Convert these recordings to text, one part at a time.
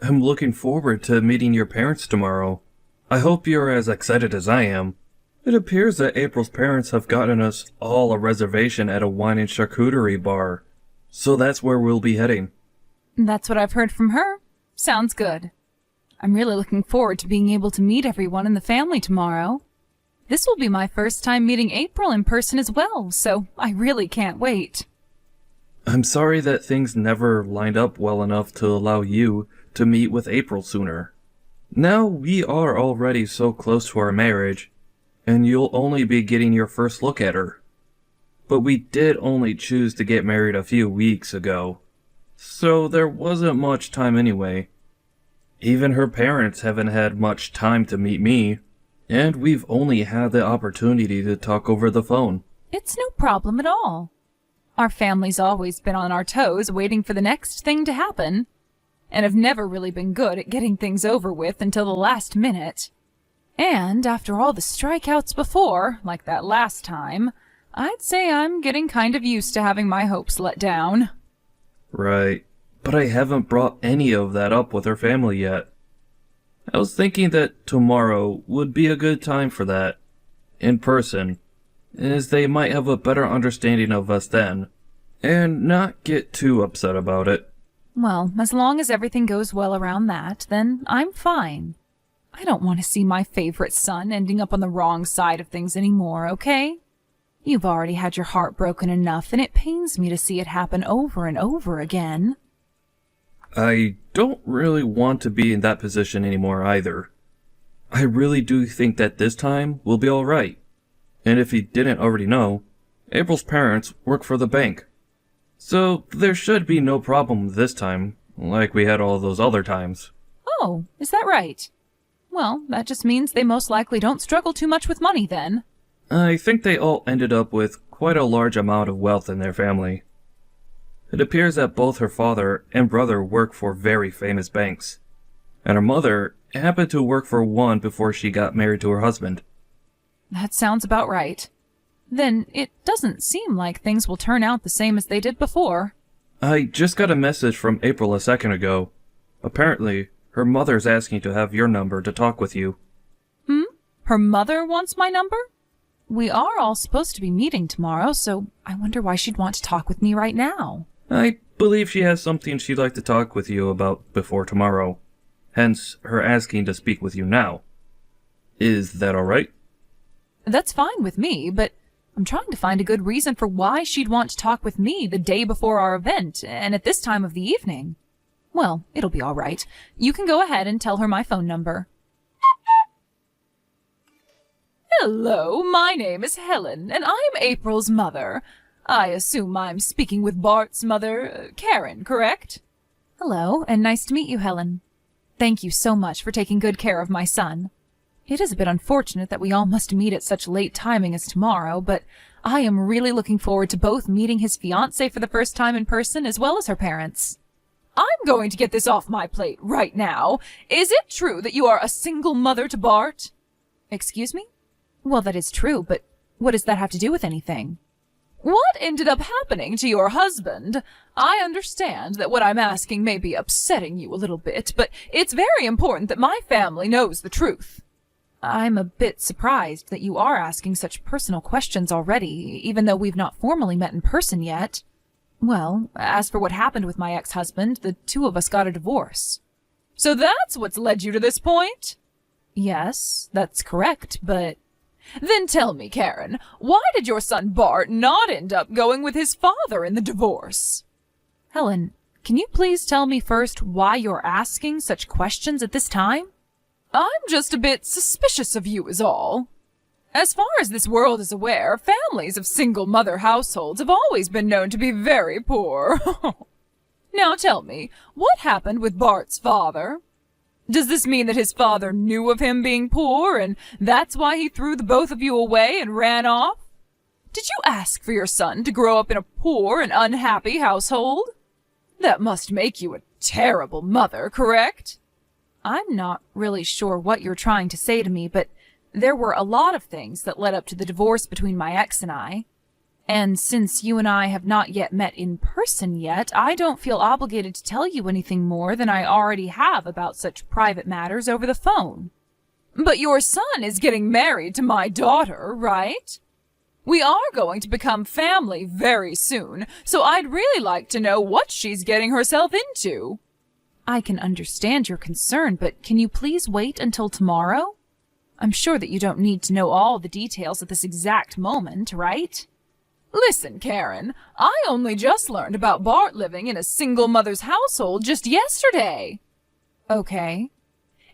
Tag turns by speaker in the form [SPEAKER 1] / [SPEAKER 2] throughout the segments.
[SPEAKER 1] I'm looking forward to meeting your parents tomorrow. I hope you're as excited as I am. It appears that April's parents have gotten us all a reservation at a wine and charcuterie bar. So that's where we'll be heading.
[SPEAKER 2] That's what I've heard from her. Sounds good. I'm really looking forward to being able to meet everyone in the family tomorrow. This will be my first time meeting April in person as well, so I really can't wait.
[SPEAKER 1] I'm sorry that things never lined up well enough to allow you to meet with April sooner. Now we are already so close to our marriage, and you'll only be getting your first look at her. But we did only choose to get married a few weeks ago, so there wasn't much time anyway. Even her parents haven't had much time to meet me, and we've only had the opportunity to talk over the phone.
[SPEAKER 2] It's no problem at all. Our family's always been on our toes waiting for the next thing to happen, and have never really been good at getting things over with until the last minute. And after all the strikeouts before, like that last time, I'd say I'm getting kind of used to having my hopes let down.
[SPEAKER 1] Right, but I haven't brought any of that up with her family yet. I was thinking that tomorrow would be a good time for that, in person, as they might have a better understanding of us then, and not get too upset about it.
[SPEAKER 2] Well, as long as everything goes well around that, then I'm fine. I don't want to see my favorite son ending up on the wrong side of things anymore, okay? You've already had your heart broken enough, and it pains me to see it happen over and over again.
[SPEAKER 1] I don't really want to be in that position anymore either. I really do think that this time will be alright. And if you didn't already know, April's parents work for the bank. So there should be no problem this time, like we had all those other times.
[SPEAKER 2] Oh, is that right? Well, that just means they most likely don't struggle too much with money then.
[SPEAKER 1] I think they all ended up with quite a large amount of wealth in their family. It appears that both her father and brother work for very famous banks, and her mother happened to work for one before she got married to her husband.
[SPEAKER 2] That sounds about right. Then it doesn't seem like things will turn out the same as they did before.
[SPEAKER 1] I just got a message from April a second ago. Apparently, her mother's asking to have your number to talk with you.
[SPEAKER 2] Her mother wants my number? We are all supposed to be meeting tomorrow, so I wonder why she'd want to talk with me right now.
[SPEAKER 1] I believe she has something she'd like to talk with you about before tomorrow. Hence, her asking to speak with you now. Is that alright?
[SPEAKER 2] That's fine with me, but I'm trying to find a good reason for why she'd want to talk with me the day before our event, and at this time of the evening. Well, it'll be all right. You can go ahead and tell her my phone number. Hello, my name is Helen, and I'm April's mother. I assume I'm speaking with Bart's mother, Karen, correct? Hello, and nice to meet you, Helen. Thank you so much for taking good care of my son. It is a bit unfortunate that we all must meet at such late timing as tomorrow, but I am really looking forward to both meeting his fiancée for the first time in person as well as her parents. I'm going to get this off my plate right now. Is it true that you are a single mother to Bart? Excuse me? Well, that is true, but what does that have to do with anything? What ended up happening to your husband? I understand that what I'm asking may be upsetting you a little bit, but it's very important that my family knows the truth. I'm a bit surprised that you are asking such personal questions already, even though we've not formally met in person yet. Well, as for what happened with my ex-husband, the two of us got a divorce. So that's what's led you to this point? Yes, that's correct, but... Then tell me, Karen, why did your son Bart not end up going with his father in the divorce? Helen, can you please tell me first why you're asking such questions at this time? I'm just a bit suspicious of you is all. As far as this world is aware, families of single-mother households have always been known to be very poor. Now tell me, what happened with Bart's father? Does this mean that his father knew of him being poor, and that's why he threw the both of you away and ran off? Did you ask for your son to grow up in a poor and unhappy household? That must make you a terrible mother, correct? I'm not really sure what you're trying to say to me, but there were a lot of things that led up to the divorce between my ex and I. And since you and I have not yet met in person yet, I don't feel obligated to tell you anything more than I already have about such private matters over the phone. But your son is getting married to my daughter, right? We are going to become family very soon, so I'd really like to know what she's getting herself into. I can understand your concern, but can you please wait until tomorrow? I'm sure that you don't need to know all the details at this exact moment, right? Listen, Karen, I only just learned about Bart living in a single mother's household just yesterday. Okay.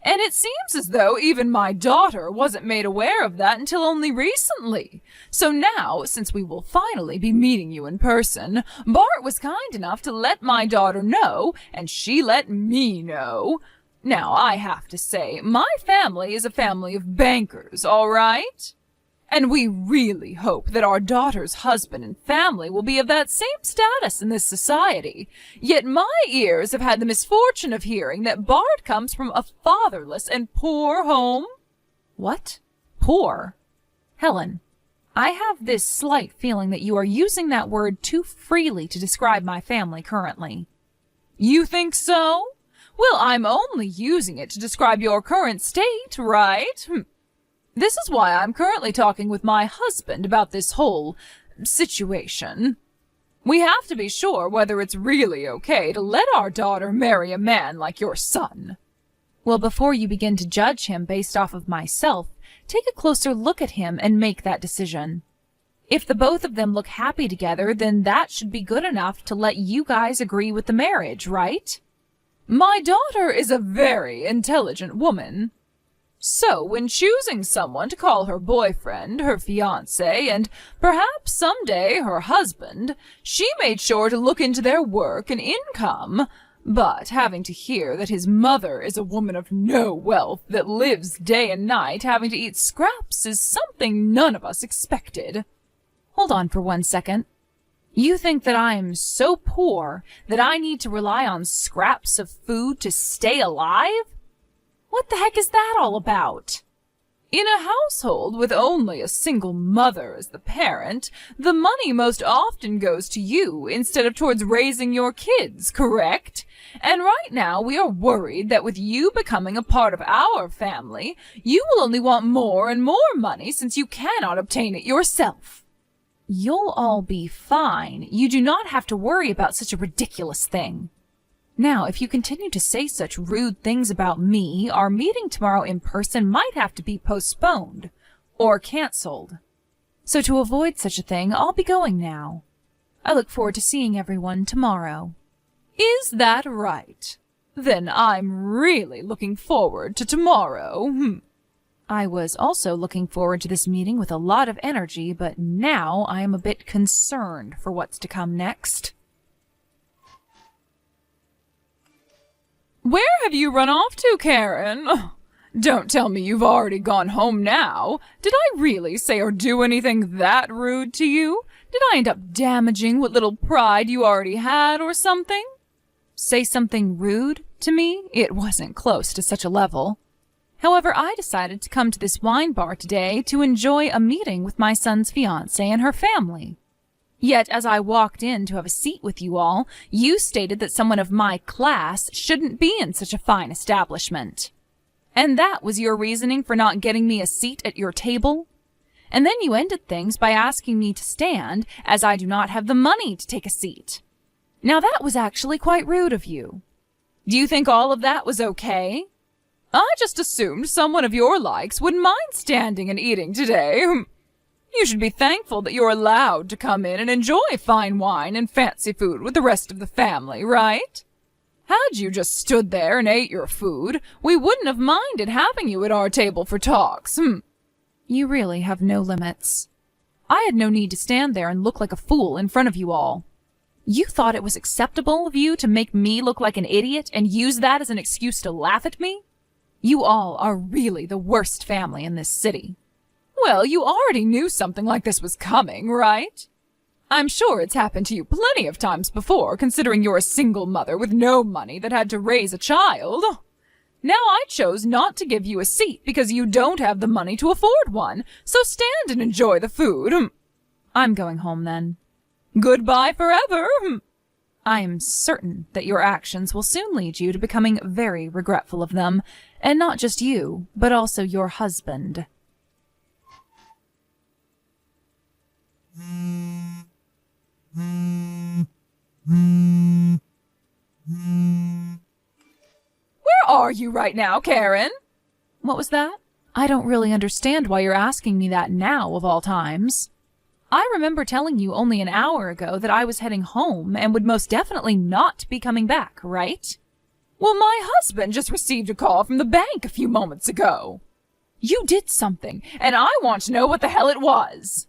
[SPEAKER 2] And it seems as though even my daughter wasn't made aware of that until only recently. So now, since we will finally be meeting you in person, Bart was kind enough to let my daughter know, and she let me know. Now, I have to say, my family is a family of bankers, all right? And we really hope that our daughter's husband and family will be of that same status in this society. Yet my ears have had the misfortune of hearing that Bart comes from a fatherless and poor home. What? Poor? Helen, I have this slight feeling that you are using that word too freely to describe my family currently. You think so? Well, I'm only using it to describe your current state, right? This is why I'm currently talking with my husband about this whole situation. We have to be sure whether it's really okay to let our daughter marry a man like your son. Well, before you begin to judge him based off of myself, take a closer look at him and make that decision. If the both of them look happy together, then that should be good enough to let you guys agree with the marriage, right? My daughter is a very intelligent woman. So, when choosing someone to call her boyfriend, her fiancé, and perhaps someday her husband, she made sure to look into their work and income. But having to hear that his mother is a woman of no wealth that lives day and night having to eat scraps is something none of us expected. Hold on for 1 second. You think that I'm so poor that I need to rely on scraps of food to stay alive? What the heck is that all about? In a household with only a single mother as the parent, the money most often goes to you instead of towards raising your kids, correct? And right now we are worried that with you becoming a part of our family, you will only want more and more money since you cannot obtain it yourself. You'll all be fine. You do not have to worry about such a ridiculous thing. Now, if you continue to say such rude things about me, our meeting tomorrow in person might have to be postponed or canceled. So to avoid such a thing, I'll be going now. I look forward to seeing everyone tomorrow. Is that right? Then I'm really looking forward to tomorrow. I was also looking forward to this meeting with a lot of energy, but now I am a bit concerned for what's to come next. Where have you run off to, Karen? Don't tell me you've already gone home now. Did I really say or do anything that rude to you? Did I end up damaging what little pride you already had or something? Say something rude to me? It wasn't close to such a level. However, I decided to come to this wine bar today to enjoy a meeting with my son's fiancée and her family. Yet, as I walked in to have a seat with you all, you stated that someone of my class shouldn't be in such a fine establishment. And that was your reasoning for not getting me a seat at your table? And then you ended things by asking me to stand, as I do not have the money to take a seat. Now that was actually quite rude of you. Do you think all of that was okay? I just assumed someone of your likes wouldn't mind standing and eating today. You should be thankful that you're allowed to come in and enjoy fine wine and fancy food with the rest of the family, right? Had you just stood there and ate your food, we wouldn't have minded having you at our table for talks. You really have no limits. I had no need to stand there and look like a fool in front of you all. You thought it was acceptable of you to make me look like an idiot and use that as an excuse to laugh at me? You all are really the worst family in this city. Well, you already knew something like this was coming, right? I'm sure it's happened to you plenty of times before, considering you're a single mother with no money that had to raise a child. Now I chose not to give you a seat because you don't have the money to afford one, so stand and enjoy the food. I'm going home then. Goodbye forever. I am certain that your actions will soon lead you to becoming very regretful of them, and not just you, but also your husband. Where are you right now, Karen? What was that? I don't really understand why you're asking me that now, of all times. I remember telling you only an hour ago that I was heading home and would most definitely not be coming back, right? Well, my husband just received a call from the bank a few moments ago. You did something, and I want to know what the hell it was.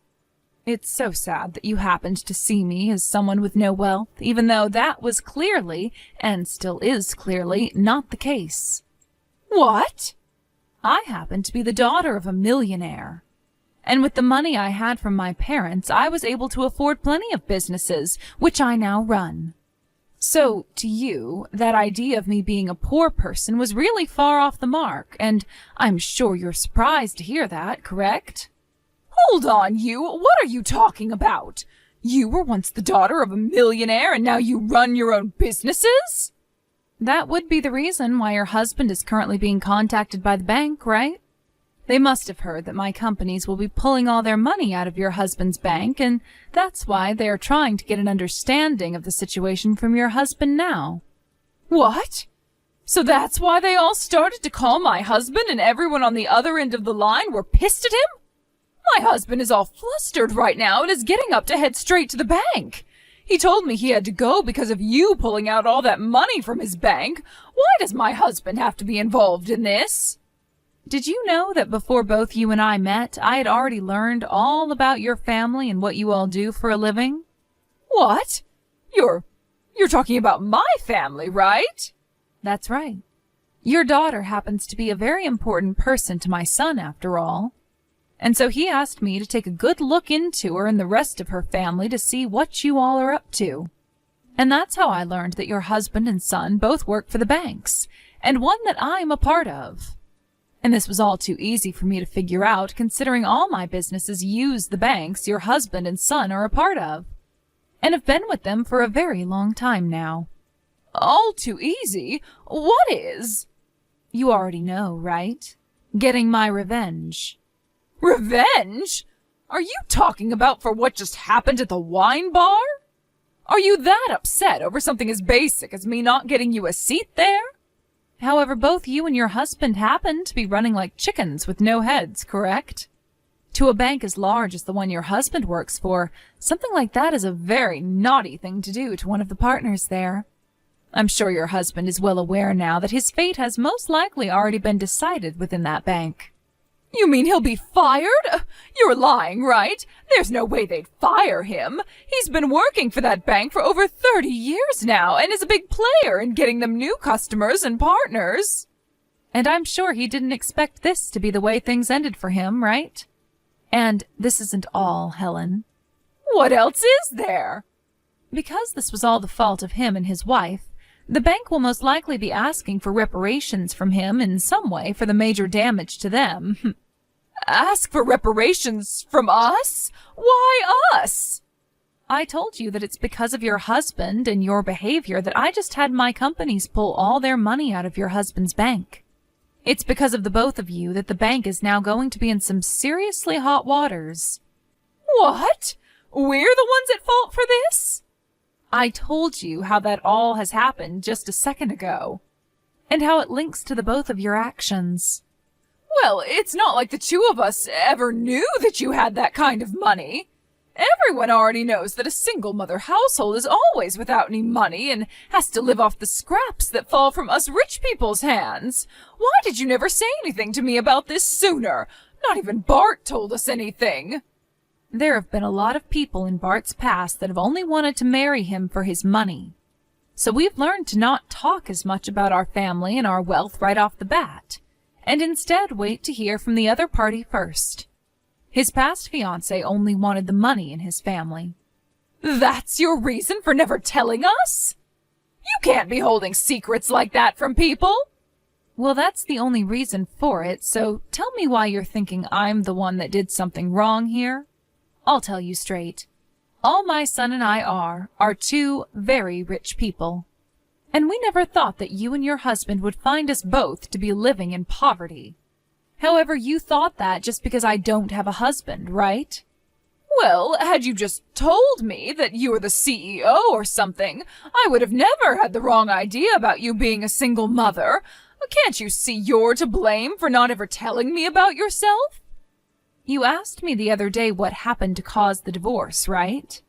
[SPEAKER 2] It's so sad that you happened to see me as someone with no wealth, even though that was clearly, and still is clearly, not the case. What? I happen to be the daughter of a millionaire. And with the money I had from my parents, I was able to afford plenty of businesses, which I now run. So, to you, that idea of me being a poor person was really far off the mark, and I'm sure you're surprised to hear that, correct? Hold on, you! What are you talking about? You were once the daughter of a millionaire, and now you run your own businesses? That would be the reason why your husband is currently being contacted by the bank, right? They must have heard that my companies will be pulling all their money out of your husband's bank, and that's why they are trying to get an understanding of the situation from your husband now. What? So that's why they all started to call my husband, and everyone on the other end of the line were pissed at him? My husband is all flustered right now and is getting up to head straight to the bank. He told me he had to go because of you pulling out all that money from his bank. Why does my husband have to be involved in this? Did you know that before both you and I met, I had already learned all about your family and what you all do for a living? What? You're talking about my family, right? That's right. Your daughter happens to be a very important person to my son, after all. And so he asked me to take a good look into her and the rest of her family to see what you all are up to. And that's how I learned that your husband and son both work for the banks, and one that I'm a part of. And this was all too easy for me to figure out, considering all my businesses use the banks your husband and son are a part of, and have been with them for a very long time now. All too easy? What is? You already know, right? Getting my revenge. Revenge? Are you talking about for what just happened at the wine bar? Are you that upset over something as basic as me not getting you a seat there? However, both you and your husband happen to be running like chickens with no heads, correct? To a bank as large as the one your husband works for, something like that is a very naughty thing to do to one of the partners there. I'm sure your husband is well aware now that his fate has most likely already been decided within that bank. You mean he'll be fired? You're lying, right? There's no way they'd fire him. He's been working for that bank for over 30 years now and is a big player in getting them new customers and partners. And I'm sure he didn't expect this to be the way things ended for him, right? And this isn't all, Helen. What else is there? Because this was all the fault of him and his wife, the bank will most likely be asking for reparations from him in some way for the major damage to them. Ask for reparations from us? Why us? I told you that it's because of your husband and your behavior that I just had my companies pull all their money out of your husband's bank. It's because of the both of you that the bank is now going to be in some seriously hot waters. What? We're the ones at fault for this? I told you how that all has happened just a second ago, and how it links to the both of your actions. Well, it's not like the two of us ever knew that you had that kind of money. Everyone already knows that a single-mother household is always without any money and has to live off the scraps that fall from us rich people's hands. Why did you never say anything to me about this sooner? Not even Bart told us anything. There have been a lot of people in Bart's past that have only wanted to marry him for his money. So we've learned to not talk as much about our family and our wealth right off the bat, and instead wait to hear from the other party first. His past fiancée only wanted the money in his family. That's your reason for never telling us? You can't be holding secrets like that from people. Well, that's the only reason for it, so tell me why you're thinking I'm the one that did something wrong here. I'll tell you straight. All my son and I are two very rich people. And we never thought that you and your husband would find us both to be living in poverty. However, you thought that just because I don't have a husband, right? Well, had you just told me that you were the CEO or something, I would have never had the wrong idea about you being a single mother. Can't you see you're to blame for not ever telling me about yourself? You asked me the other day what happened to cause the divorce, right?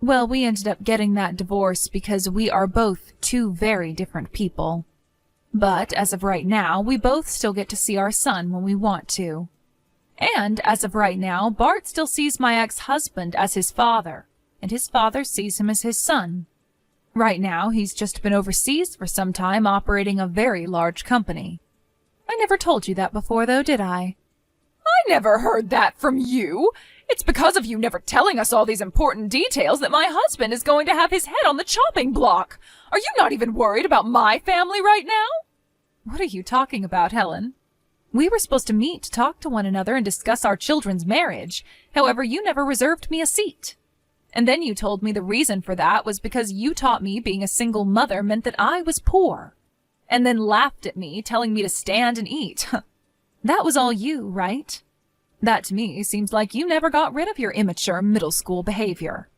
[SPEAKER 2] Well, we ended up getting that divorce because we are both two very different people. But as of right now, we both still get to see our son when we want to. And as of right now, Bart still sees my ex-husband as his father, and his father sees him as his son. Right now, he's just been overseas for some time operating a very large company. I never told you that before, though, did I? I never heard that from you. It's because of you never telling us all these important details that my husband is going to have his head on the chopping block. Are you not even worried about my family right now? What are you talking about, Helen? We were supposed to meet to talk to one another and discuss our children's marriage. However, you never reserved me a seat. And then you told me the reason for that was because you taught me being a single mother meant that I was poor. And then laughed at me, telling me to stand and eat. That was all you, right? That to me seems like you never got rid of your immature middle school behavior.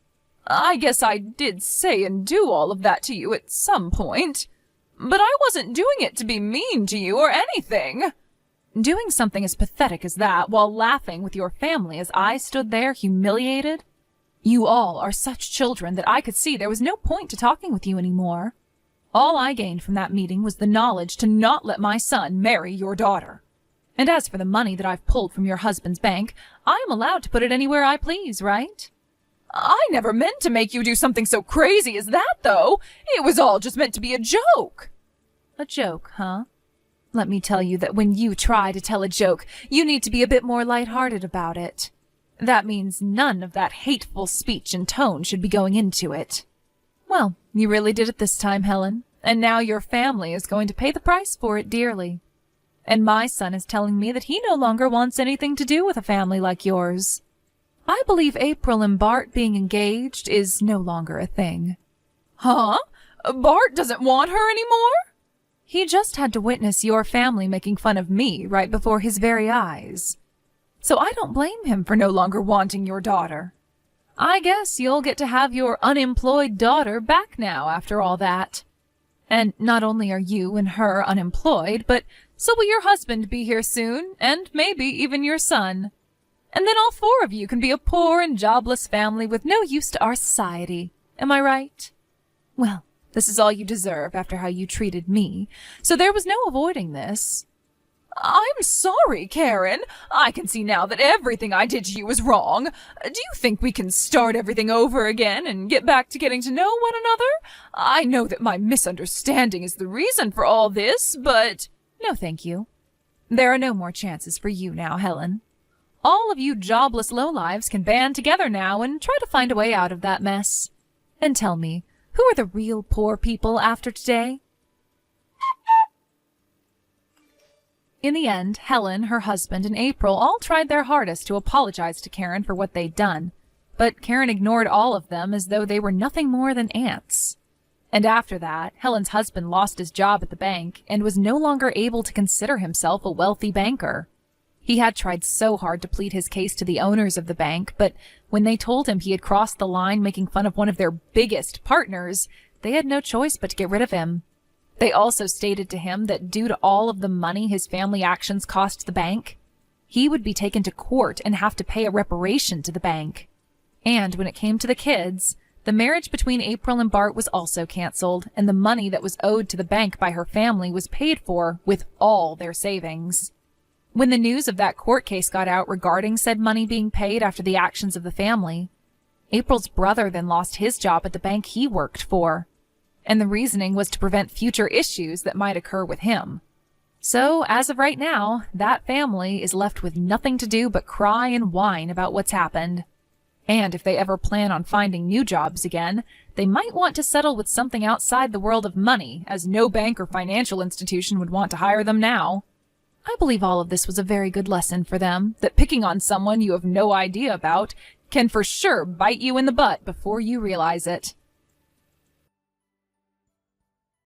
[SPEAKER 2] I guess I did say and do all of that to you at some point. But I wasn't doing it to be mean to you or anything. Doing something as pathetic as that while laughing with your family as I stood there humiliated? You all are such children that I could see there was no point to talking with you anymore. All I gained from that meeting was the knowledge to not let my son marry your daughter. And as for the money that I've pulled from your husband's bank, I am allowed to put it anywhere I please, right? I never meant to make you do something so crazy as that, though. It was all just meant to be a joke. A joke, huh? Let me tell you that when you try to tell a joke, you need to be a bit more lighthearted about it. That means none of that hateful speech and tone should be going into it. Well, you really did it this time, Helen, and now your family is going to pay the price for it dearly. And my son is telling me that he no longer wants anything to do with a family like yours. I believe April and Bart being engaged is no longer a thing. Huh? Bart doesn't want her anymore? He just had to witness your family making fun of me right before his very eyes. So I don't blame him for no longer wanting your daughter. I guess you'll get to have your unemployed daughter back now after all that. And not only are you and her unemployed, but so will your husband be here soon, and maybe even your son. And then all four of you can be a poor and jobless family with no use to our society. Am I right? Well, this is all you deserve after how you treated me, so there was no avoiding this. I'm sorry, Karen. I can see now that everything I did to you was wrong. Do you think we can start everything over again and get back to getting to know one another? I know that my misunderstanding is the reason for all this, but... No, thank you. There are no more chances for you now, Helen. All of you jobless lowlives can band together now and try to find a way out of that mess. And tell me, who are the real poor people after today? In the end, Helen, her husband, and April all tried their hardest to apologize to Karen for what they'd done, but Karen ignored all of them as though they were nothing more than ants. And after that, Helen's husband lost his job at the bank and was no longer able to consider himself a wealthy banker. He had tried so hard to plead his case to the owners of the bank, but when they told him he had crossed the line making fun of one of their biggest partners, they had no choice but to get rid of him. They also stated to him that due to all of the money his family actions cost the bank, he would be taken to court and have to pay a reparation to the bank. And when it came to the kids, the marriage between April and Bart was also canceled, and the money that was owed to the bank by her family was paid for with all their savings. When the news of that court case got out regarding said money being paid after the actions of the family, April's brother then lost his job at the bank he worked for, and the reasoning was to prevent future issues that might occur with him. So, as of right now, that family is left with nothing to do but cry and whine about what's happened. And if they ever plan on finding new jobs again, they might want to settle with something outside the world of money, as no bank or financial institution would want to hire them now. I believe all of this was a very good lesson for them, that picking on someone you have no idea about can for sure bite you in the butt before you realize it.